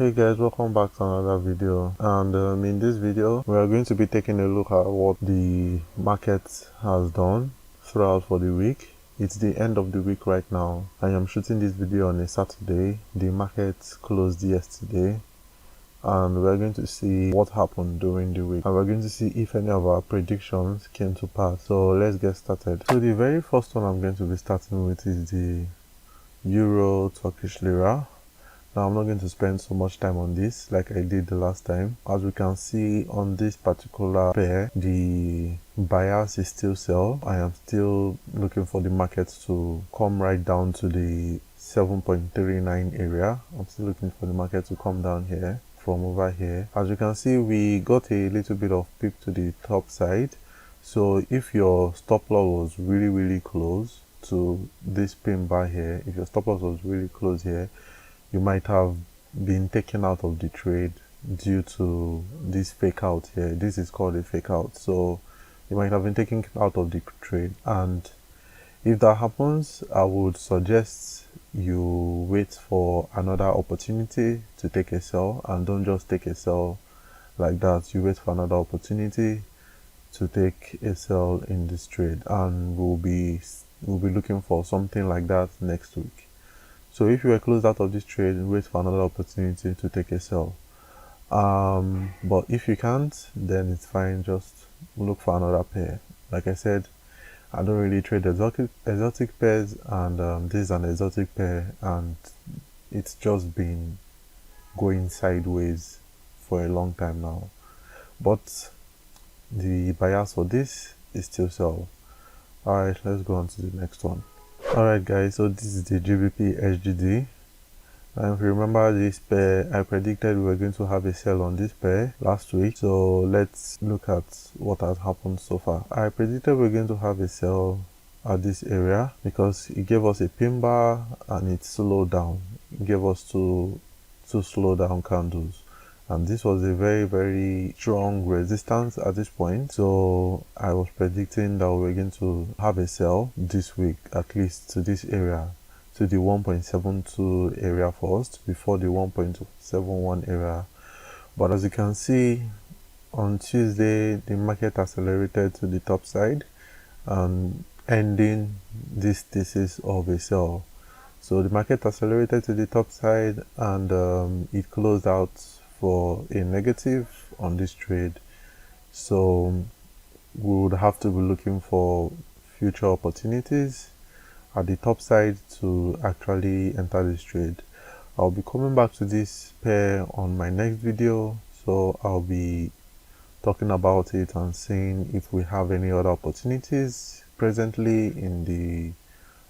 Hey guys, welcome back to another video, and in this video we are going to be taking a look at what the market has done throughout for the week. It's the end of the week right now. I am shooting this video on a Saturday. The market closed yesterday, and we're going to see what happened during the week, and we're going to see if any of our predictions came to pass. So let's get started. So the very first one I'm going to be starting with is the Euro Turkish Lira. Now I'm not going to spend so much time on this like I did the last time. As we can see on this particular pair, the bias is still sell. I am still looking for the market to come right down to the 7.39 area. I'm still looking for the market to come down here from over here. As you can see, we got a little bit of peak to the top side. So if your stop loss was really close to this pin bar here, if your stop loss was really close here, you might have been taken out of the trade due to this fake out here. This is called a fake out. So you might have been taken out of the trade, and if that happens, I would suggest you wait for another opportunity to take a sell, and don't just take a sell like that. You wait for another opportunity to take a sell in this trade, and we'll be looking for something like that next week. So if you were closed out of this trade, wait for another opportunity to take a sell. But if you can't, then it's fine. Just look for another pair. Like I said, I don't really trade exotic pairs, and this is an exotic pair, and it's just been going sideways for a long time now. But the bias for this is still sell. Alright, let's go on to the next one. Alright guys, so this is the GBP SGD. And if you remember this pair, I predicted we were going to have a sell on this pair last week. So let's look at what has happened so far. I predicted we were going to have a sell at this area because it gave us a pin bar and it slowed down. It gave us two slow down candles. And this was a very strong resistance at this point. So I was predicting that we were going to have a sell this week, at least to this area, to the 1.72 area first, before the 1.71 area. But as you can see, on Tuesday, the market accelerated to the top side and ending this thesis of a sell. So the market accelerated to the top side, and it closed out for a negative on this trade. So we would have to be looking for future opportunities at the top side to actually enter this trade. I'll be coming back to this pair on my next video, so I'll be talking about it and seeing if we have any other opportunities presently in the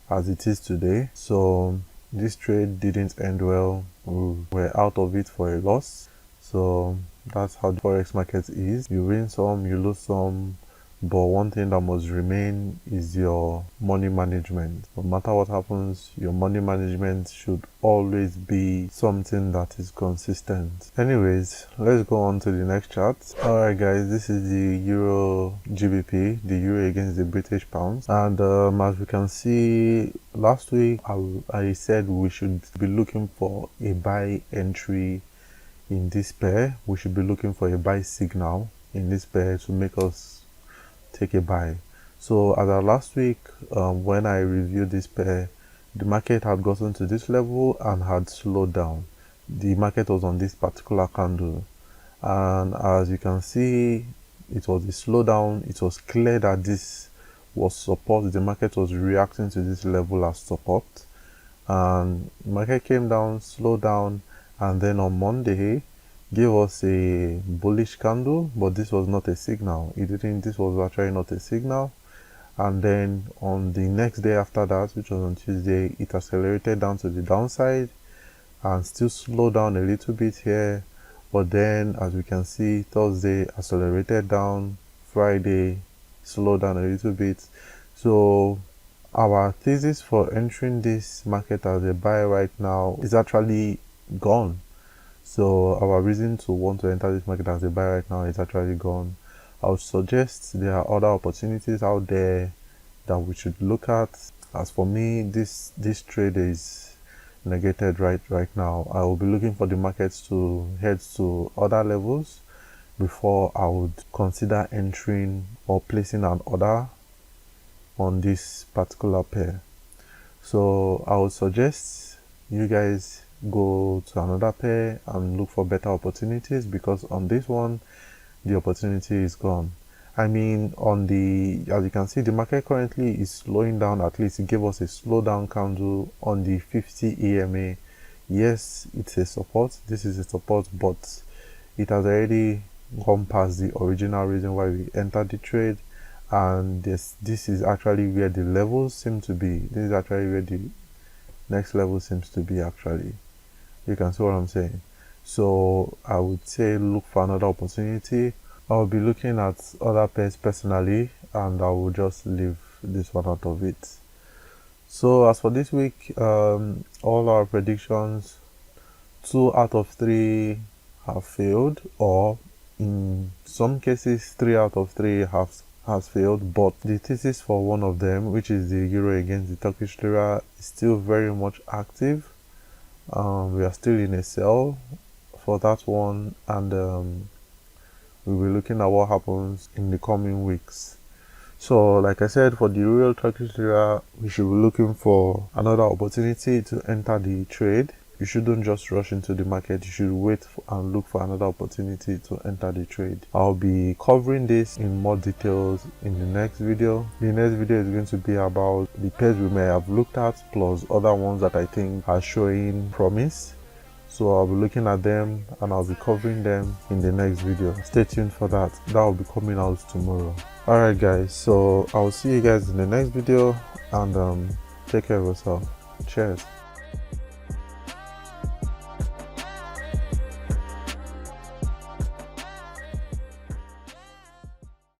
as it is today. So this trade didn't end well. We were out of it for a loss. So that's how the forex market is. You win some, you lose some, but one thing that must remain is your money management. No matter what happens, your money management should always be something that is consistent. Anyways, let's go on to the next chart. Alright guys, this is the Euro GBP, the Euro against the British pounds. And as we can see, last week I said we should be looking for a buy entry in this pair. We should be looking for a buy signal in this pair to make us take a buy. So as of last week, when I reviewed this pair, the market had gotten to this level and had slowed down. The market was on this particular candle, and as you can see, it was a slowdown. It was clear that this was support. The market was reacting to this level as support, and the market came down, slowed down, and then on Monday gave us a bullish candle, but this was not a signal. This was actually not a signal. And then on the next day after that, which was on Tuesday, it accelerated down to the downside and still slowed down a little bit here. But then, as we can see, Thursday accelerated down, Friday slowed down a little bit. So our thesis for entering this market as a buy right now is actually gone. So our reason to want to enter this market as a buy right now is actually gone. I would suggest there are other opportunities out there that we should look at. As for me, this trade is negated right now. I will be looking for the markets to head to other levels before I would consider entering or placing an order on this particular pair. So I would suggest you guys go to another pair and look for better opportunities, because on this one the opportunity is gone. I mean, on the, as you can see, the market currently is slowing down. At least it gave us a slowdown candle on the 50 EMA. Yes, it's a support. This is a support, but it has already gone past the original reason why we entered the trade, and this is actually where the levels seem to be. This is actually where the next level seems to be. Actually, you can see what I'm saying. So I would say look for another opportunity. I'll be looking at other pairs personally, and I will just leave this one out of it. So as for this week, all our predictions, 2 out of 3 have failed, or in some cases 3 out of 3 has failed, but the thesis for one of them, which is the euro against the Turkish lira, is still very much active. We are still in a sell for that one, and we'll be looking at what happens in the coming weeks. So like I said, for the real Turkish lira, we should be looking for another opportunity to enter the trade. You shouldn't just rush into the market. You should wait and look for another opportunity to enter the trade. I'll be covering this in more details in the next video. The next video is going to be about the pairs we may have looked at, plus other ones that I think are showing promise. So I'll be looking at them and I'll be covering them in the next video. Stay tuned for that. That will be coming out tomorrow. Alright guys, so I'll see you guys in the next video, and take care of yourself. Cheers.